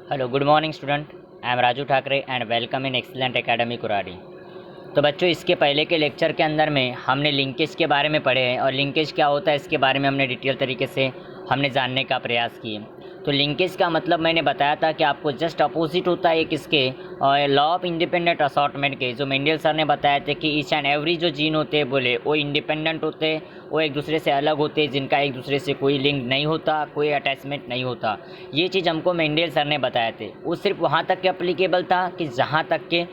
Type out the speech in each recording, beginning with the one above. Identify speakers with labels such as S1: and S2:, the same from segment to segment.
S1: Hello good morning student. I am Raju Thackeray and welcome in excellent academy Kuradi. तो बच्चों, इसके पहले के लेक्चर के अंदर में हमने लिंकेज के बारे में पढ़े हैं और लिंकेज क्या होता है इसके बारे में हमने डिटेल तरीके से हमने जानने का प्रयास किए। तो लिंकेज का मतलब मैंने बताया था कि आपको जस्ट अपोजिट होता है किसके, लॉ ऑफ इंडिपेंडेंट असॉर्टमेंट के, जो मेंडल सर ने बताया था कि ईच एंड एवरी जो जीन होते हैं बोले वो इंडिपेंडेंट होते हैं, वो एक दूसरे से अलग होते हैं, जिनका एक दूसरे से कोई लिंक नहीं होता, कोई अटैचमेंट नहीं होता। ये चीज़ हमको मेंडल सर ने बताया थे। वो सिर्फ वहाँ तक के अप्लीकेबल था कि जहाँ तक के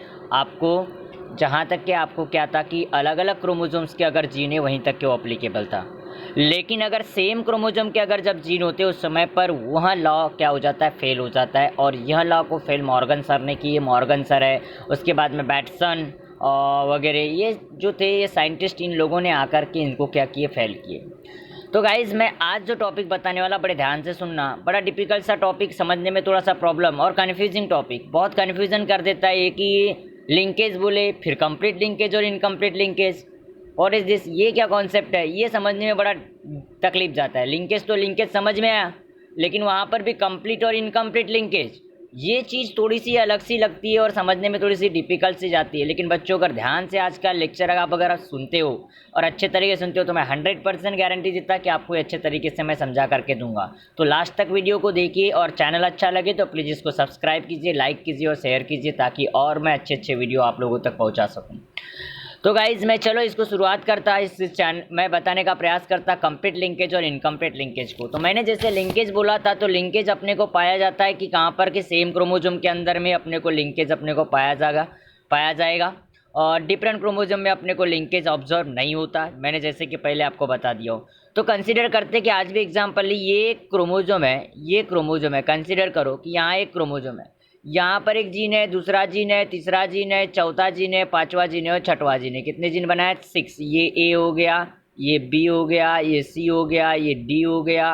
S1: आपको क्या था कि अलग अलग क्रोमोसोम्स के अगर जीन है वहीं तक के वो अप्लीकेबल था। लेकिन अगर सेम क्रोमोसोम के अगर जब जीन होते उस समय पर वह लॉ क्या हो जाता है, फेल हो जाता है। और यह लॉ को फेल मॉर्गन सर ने किए। मॉर्गन सर है, उसके बाद में बैटसन वगैरह ये जो थे ये साइंटिस्ट, इन लोगों ने आकर के इनको क्या किए, फेल किए। तो गाइज़, मैं आज जो टॉपिक बताने वाला बड़े ध्यान से सुनना, बड़ा डिफ़िकल्ट सा टॉपिक, समझने में थोड़ा सा प्रॉब्लम और कन्फ्यूजिंग टॉपिक, बहुत कन्फ्यूज़न कर देता है। कि लिंकेज बोले, फिर कंप्लीट लिंकेज और इनकम्प्लीट लिंकेज, और इज दिस, ये क्या कॉन्सेप्ट है, ये समझने में बड़ा तकलीफ जाता है। लिंकेज तो लिंकेज समझ में आया, लेकिन वहाँ पर भी कंप्लीट और इनकम्प्लीट लिंकेज, ये चीज़ थोड़ी सी अलग सी लगती है और समझने में थोड़ी सी डिफ़िकल्ट सी जाती है। लेकिन बच्चों, अगर ध्यान से आज का लेक्चर अगर सुनते हो और अच्छे तरीके से सुनते हो तो मैं 100% गारंटी देता कि आपको अच्छे तरीके से मैं समझा करके दूंगा। तो लास्ट तक वीडियो को देखिए, और चैनल अच्छा लगे तो प्लीज़ इसको सब्सक्राइब कीजिए, लाइक कीजिए और शेयर कीजिए, ताकि और मैं अच्छे अच्छे वीडियो आप लोगों तक पहुँचा सकूँ। तो गाइज़, मैं चलो इसको शुरुआत करता, इस चैनल मैं बताने का प्रयास करता कंप्लीट लिंकेज और इनकम्प्लीट लिंकेज को। तो मैंने जैसे लिंकेज बोला था, तो लिंकेज अपने को पाया जाता है कि कहाँ पर कि सेम क्रोमोसोम के अंदर में अपने को लिंकेज अपने को पाया जाएगा। और डिफरेंट क्रोमोसोम में अपने को लिंकेज ऑब्जर्व नहीं होता, मैंने जैसे कि पहले आपको बता दिया हो। तो कंसीडर करते कि आज भी एग्जाम्पल ली, ये क्रोमोसोम है, कंसीडर करो कि यहाँ एक क्रोमोसोम है, यहाँ पर एक जीन है, दूसरा जीन है, तीसरा जीन है, चौथा जीन है, पांचवा जीन है और छठवां जीन है। कितने जीन बनाए? 6। ये ए हो गया, ये बी हो गया, ये सी हो गया, ये डी हो गया,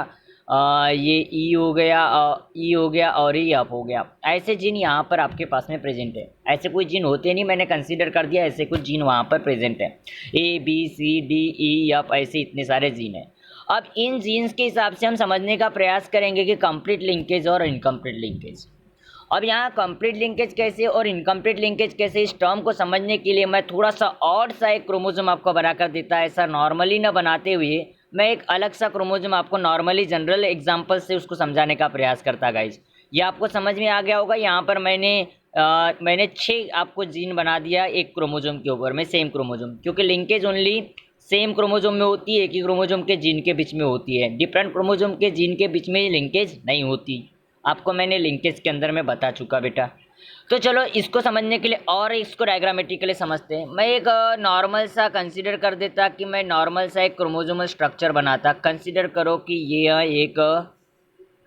S1: ये ई हो गया, और ये एफ हो गया। ऐसे जीन यहाँ पर आपके पास में प्रेजेंट है। ऐसे कोई जीन होते नहीं, मैंने कंसीडर कर दिया ऐसे कुछ जीन वहाँ पर प्रेजेंट है। A B C D E F, ऐसे इतने सारे जीन हैं। अब इन जीन्स के हिसाब से हम समझने का प्रयास करेंगे कि कंप्लीट लिंकेज और इनकम्प्लीट लिंकेज। अब यहाँ कंप्लीट लिंकेज कैसे और इनकम्प्लीट लिंकेज कैसे, इस टर्म को समझने के लिए मैं थोड़ा सा और सा एक क्रोमोसोम आपको बना कर देता है। ऐसा नॉर्मली ना बनाते हुए मैं एक अलग सा क्रोमोसोम आपको नॉर्मली जनरल एग्जांपल से उसको समझाने का प्रयास करता गाइज। ये आपको समझ में आ गया होगा। यहाँ पर मैंने 6 आपको जीन बना दिया एक क्रोमोसोम के ऊपर में, सेम क्रोमोसोम, क्योंकि लिंकेज ओनली सेम क्रोमोसोम में होती है, एक ही क्रोमोसोम के जीन के बीच में होती है। डिफरेंट क्रोमोसोम के जीन के बीच में लिंकेज नहीं होती, आपको मैंने लिंकेज के अंदर में बता चुका बेटा। तो चलो इसको समझने के लिए और इसको डायग्रामेटिकली समझते हैं। मैं एक नॉर्मल सा कंसीडर कर देता कि मैं नॉर्मल सा एक क्रोमोसोमल स्ट्रक्चर बनाता। कंसीडर करो कि ये एक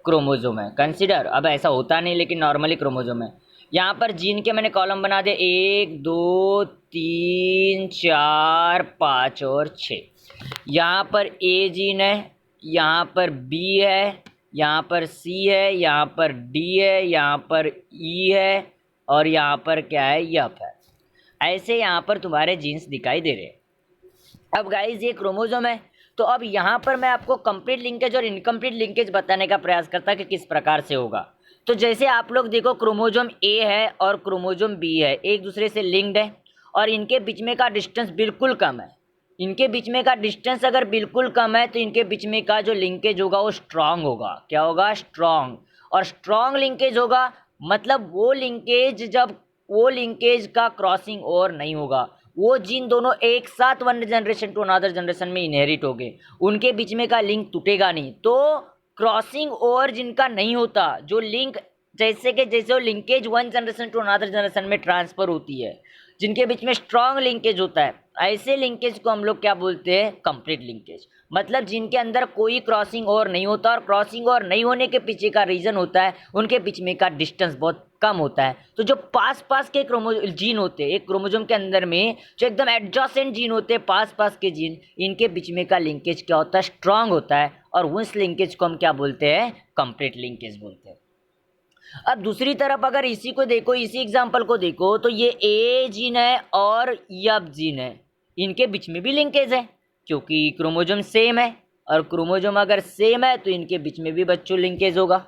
S1: क्रोमोसोम है, कंसीडर, अब ऐसा होता नहीं लेकिन नॉर्मली क्रोमोसोम है। यहाँ पर जीन के मैंने कॉलम बना दे 1 2 3 4 5 और 6। यहाँ पर ए जीन है, यहाँ पर बी है, यहाँ पर सी है, यहाँ पर डी है, यहाँ पर ई है और यहाँ पर क्या है, एफ है। ऐसे यहाँ पर तुम्हारे जीन्स दिखाई दे रहे हैं। अब गाइज ये क्रोमोसोम है, तो अब यहाँ पर मैं आपको कंप्लीट लिंकेज और इनकम्प्लीट लिंकेज बताने का प्रयास करता कि किस प्रकार से होगा। तो जैसे आप लोग देखो, क्रोमोसोम ए है और क्रोमोसोम बी है, एक दूसरे से लिंक्ड है और इनके बीच में का डिस्टेंस बिल्कुल कम है। इनके बीच में का डिस्टेंस अगर बिल्कुल कम है तो इनके बीच में का जो लिंकेज होगा वो स्ट्रांग होगा। क्या होगा? स्ट्रांग। और स्ट्रांग लिंकेज होगा मतलब वो लिंकेज का क्रॉसिंग ओवर नहीं होगा। वो जीन दोनों एक साथ one generation to another generation में इनहेरिट हो गए, उनके बीच में का लिंक टूटेगा नहीं। तो क्रॉसिंग ओवर जिनका नहीं होता, जो लिंक जैसे वो linkage one generation to another generation में ट्रांसफर होती है, जिनके बीच में स्ट्रांग लिंकेज होता है, ऐसे लिंकेज को हम लोग क्या बोलते हैं? Complete linkage. मतलब जिनके अंदर कोई क्रॉसिंग ओवर नहीं होता, और क्रॉसिंग ओवर नहीं होने के पीछे का रीजन होता है उनके बीच में का डिस्टेंस बहुत कम होता है। तो जो पास पास के जीन होते हैं एक क्रोमोसोम के अंदर में, जो एकदम एडजेसेंट जीन होते हैं, पास पास के जीन, इनके बीच में का लिंकेज क्या होता है? स्ट्रांग होता है। और उस लिंकेज को हम क्या बोलते हैं? कंप्लीट लिंकेज बोलते हैं। अब दूसरी तरफ अगर इसी को देखो, इसी एग्जांपल को देखो, तो ये ए जीन है और एफ जीन है, इनके बीच में भी लिंकेज है क्योंकि क्रोमोसोम सेम है, और क्रोमोसोम अगर सेम है तो इनके बीच में भी बच्चों लिंकेज होगा,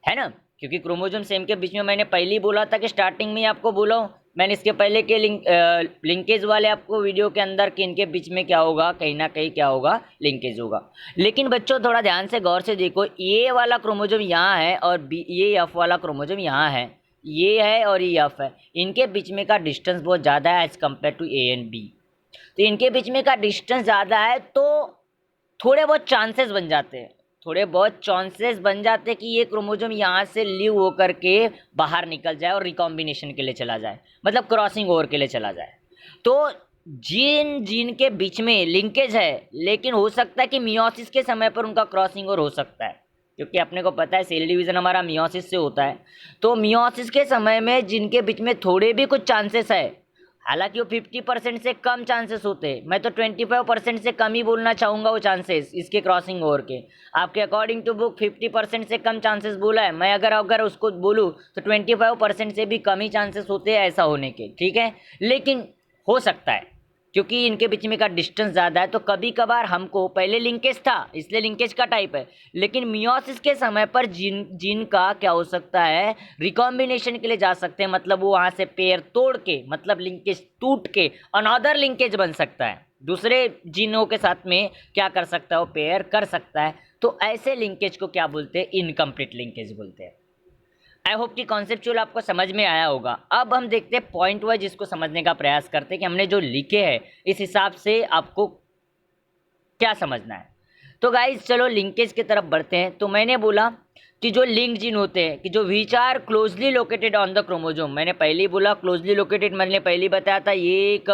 S1: है ना। क्योंकि क्रोमोजोम सेम के बीच में मैंने पहले ही बोला था कि स्टार्टिंग में ही आपको बोला हूँ मैंने इसके पहले के लिंकेज वाले आपको वीडियो के अंदर कि इनके बीच में क्या होगा, कहीं ना कहीं क्या होगा, लिंकेज होगा। लेकिन बच्चों थोड़ा ध्यान से गौर से देखो, ये वाला क्रोमोजोम यहाँ है और ये एफ वाला क्रोमोजोम यहाँ है, ये है और ये एफ है। इनके बीच में का डिस्टेंस बहुत ज़्यादा है as compare to A and B. तो इनके बीच में का डिस्टेंस ज़्यादा है तो थोड़े बहुत चांसेस बन जाते हैं, थोड़े बहुत चांसेस बन जाते हैं कि ये क्रोमोजोम यहाँ से लीव होकर के बाहर निकल जाए और रिकॉम्बिनेशन के लिए चला जाए, मतलब क्रॉसिंग ओवर के लिए चला जाए। तो जीन जीन के बीच में लिंकेज है, लेकिन हो सकता है कि मियोसिस के समय पर उनका क्रॉसिंग ओवर हो सकता है, क्योंकि अपने को पता है सेल डिवीज़न हमारा मियोसिस से होता है। तो मियोसिस के समय में जिनके बीच में थोड़े भी कुछ चांसेस है, हालांकि वो 50% से कम चांसेस होते हैं, मैं तो 25% से कम ही बोलना चाहूँगा वो चांसेस इसके क्रॉसिंग ओवर के। आपके अकॉर्डिंग टू बुक 50% से कम चांसेस बोला है, मैं अगर उसको बोलूँ तो 25% से भी कम ही चांसेस होते हैं ऐसा होने के, ठीक है। लेकिन हो सकता है क्योंकि इनके बीच में का डिस्टेंस ज़्यादा है, तो कभी कभार हमको पहले लिंकेज था इसलिए लिंकेज का टाइप है, लेकिन मियोसिस के समय पर जीन का क्या हो सकता है, रिकॉम्बिनेशन के लिए जा सकते हैं, मतलब वो वहाँ से पेयर तोड़ के, मतलब लिंकेज टूट के अनदर लिंकेज बन सकता है, दूसरे जीनों के साथ में क्या कर सकता है, वो पेयर कर सकता है। तो ऐसे लिंकेज को क्या बोलते हैं, इनकम्प्लीट लिंकेज बोलते हैं। आई होप कि कॉन्सेप्चुअल आपको समझ में आया होगा। अब हम देखते हैं पॉइंट वाइज इसको समझने का प्रयास करते हैं कि हमने जो लिखे हैं इस हिसाब से आपको क्या समझना है। तो गाइज चलो लिंकेज की तरफ बढ़ते हैं। तो मैंने बोला कि जो लिंक जीन होते हैं कि जो which are closely located on the chromosome, मैंने पहले ही बोला क्लोजली लोकेटेड, मैंने पहले ही बताया था, ये एक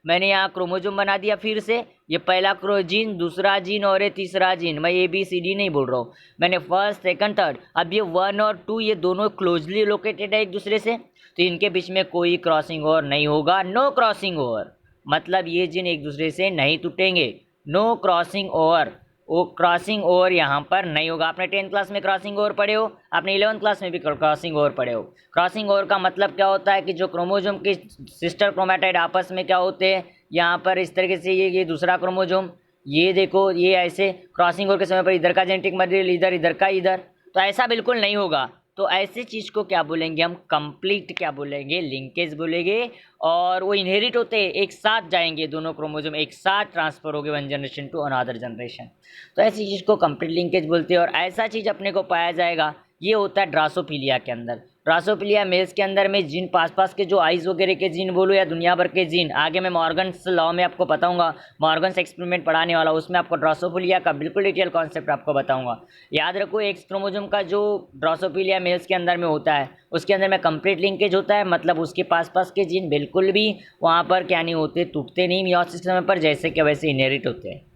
S1: मैंने यहाँ क्रोमोजोम बना दिया फिर से, ये पहला जीन, दूसरा जीन और ये तीसरा जीन, मैं ABCD नहीं बोल रहा हूँ, मैंने फर्स्ट सेकंड थर्ड, अब ये 1 और 2 ये दोनों क्लोजली लोकेटेड है एक दूसरे से, तो इनके बीच में कोई क्रॉसिंग ओवर नहीं होगा, नो क्रॉसिंग ओवर, मतलब ये जीन एक दूसरे से नहीं टूटेंगे, नो क्रॉसिंग ओवर, वो क्रॉसिंग ओवर यहाँ पर नहीं होगा। आपने 10th क्लास में क्रॉसिंग ओवर पढ़े हो, आपने 11th क्लास में भी क्रॉसिंग ओवर पढ़े हो। क्रॉसिंग ओवर का मतलब क्या होता है कि जो क्रोमोजोम के सिस्टर क्रोमैटाइड आपस में क्या होते हैं, यहाँ पर इस तरीके से ये दूसरा क्रोमोजोम, ये देखो ये ऐसे क्रॉसिंग ओवर के समय पर इधर का जेनेटिक मटेरियल इधर, इधर का इधर, तो ऐसा बिल्कुल नहीं होगा। तो ऐसी चीज़ को क्या बोलेंगे हम, कंप्लीट क्या बोलेंगे, लिंकेज बोलेंगे। और वो इनहेरिट होते हैं, एक साथ जाएंगे, दोनों क्रोमोजोम एक साथ ट्रांसफर हो गए one generation to another generation, तो ऐसी चीज़ को कंप्लीट लिंकेज बोलते हैं। और ऐसा चीज़ अपने को पाया जाएगा, ये होता है ड्रासोफिलिया के अंदर। ड्रासोफिलिया मेल्स के अंदर में जीन पास के जो आइज वगैरह के जीन बोलो या दुनिया भर के जीन, आगे मैं मॉर्गन्स लॉ में आपको बताऊंगा, मॉर्गन्स एक्सपेरिमेंट पढ़ाने वाला, उसमें आपको ड्रासोफिलिया का बिल्कुल डिटेल कॉन्सेप्ट आपको बताऊंगा। याद रखो एक्स क्रोमोजोम का जो ड्रासोफिलिया मेल्स के अंदर में होता है, उसके अंदर में कंप्लीट लिंकेज होता है, मतलब उसके पास के जीन बिल्कुल भी वहाँ पर क्या नहीं होते, टूटते नहीं मियोसिस समय पर, जैसे कि वैसे इनहेरिट होते हैं।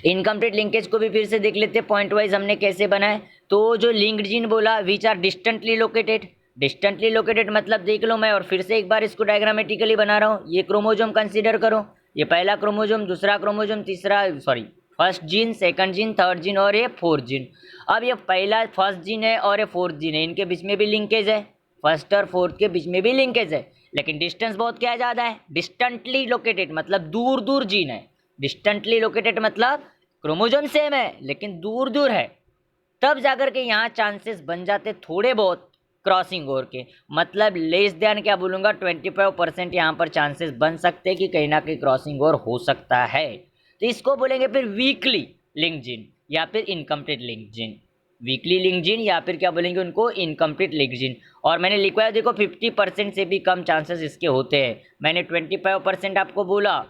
S1: इनकम्प्लीट लिंकेज को भी फिर से देख लेते हैं पॉइंट वाइज हमने कैसे बनाए। तो जो लिंक्ड जीन बोला which are distantly located, distantly located मतलब देख लो, मैं और फिर से एक बार इसको डायग्रामेटिकली बना रहा हूँ। ये क्रोमोजोम कंसीडर करो, ये पहला क्रोमोजोम, दूसरा chromosome, first gene, second gene, third gene और ये फोर्थ जीन। अब ये पहला फर्स्ट जीन है और ये फोर्थ जीन है, इनके बीच में भी लिंकेज है, फर्स्ट और फोर्थ के बीच में भी लिंकेज है, लेकिन डिस्टेंस बहुत क्या ज़्यादा है, डिस्टेंटली लोकेटेड मतलब दूर दूर जीन है। डिस्टेंटली लोकेटेड मतलब क्रोमोजोम सेम है लेकिन दूर दूर है, तब जाकर के यहाँ चांसेस बन जाते थोड़े बहुत क्रॉसिंग ओवर के, मतलब लेस देन क्या बोलूँगा 25% यहाँ पर चांसेस बन सकते हैं कि कहीं ना कहीं क्रॉसिंग ओवर हो सकता है। तो इसको बोलेंगे फिर वीकली लिंक जीन या फिर incomplete link gene, weekly link gene या फिर क्या बोलेंगे उनको, इनकम्प्लीट लिंक जीन। और मैंने लिखवाया देखो 50% से भी कम चांसेस इसके होते हैं, मैंने 25% आपको बोला,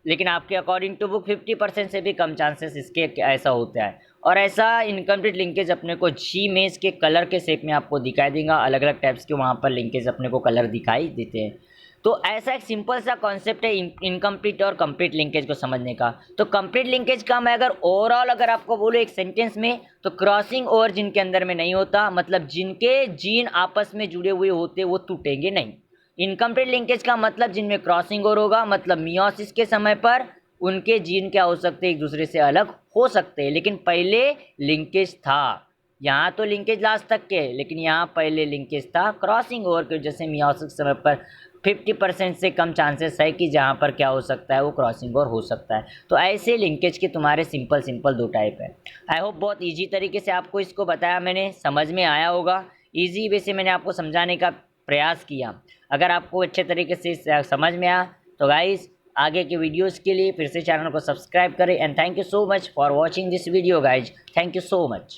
S1: लेकिन आपके अकॉर्डिंग टू बुक 50% से भी कम चांसेस इसके ऐसा होता है। और ऐसा इनकम्प्लीट लिंकेज अपने को जी में इसके कलर के शेप में आपको दिखाई देगा, अलग अलग टाइप्स के वहाँ पर लिंकेज अपने को कलर दिखाई देते हैं। तो ऐसा एक सिंपल सा कॉन्सेप्ट है इनकम्प्लीट और कंप्लीट लिंकेज को समझने का। तो कंप्लीट लिंकेज का मैं अगर ओवरऑल अगर आपको बोलूँ एक सेंटेंस में, तो क्रॉसिंग ओवर जिनके अंदर में नहीं होता, मतलब जिनके जीन आपस में जुड़े हुए होते वो टूटेंगे नहीं। इनकम्प्लीट लिंकेज का मतलब जिनमें क्रॉसिंग ओवर होगा, मतलब मियोसिस के समय पर उनके जीन क्या हो सकते हैं, एक दूसरे से अलग हो सकते हैं, लेकिन पहले लिंकेज था। यहाँ तो लिंकेज लास्ट तक के, लेकिन यहाँ पहले लिंकेज था। क्रॉसिंग ओवर के जैसे मियोसिस समय पर 50% से कम चांसेस है कि जहाँ पर क्या हो सकता है, वो क्रॉसिंग ओवर हो सकता है। तो ऐसे लिंकेज के तुम्हारे सिंपल 2 टाइप है। आई होप बहुत ईजी तरीके से आपको इसको बताया मैंने, समझ में आया होगा। ईजी वे से मैंने आपको समझाने का प्रयास किया। अगर आपको अच्छे तरीके से समझ में आया तो गाइस आगे के वीडियोस के लिए फिर से चैनल को सब्सक्राइब करें and thank you so much for watching this video guys. Thank you so much.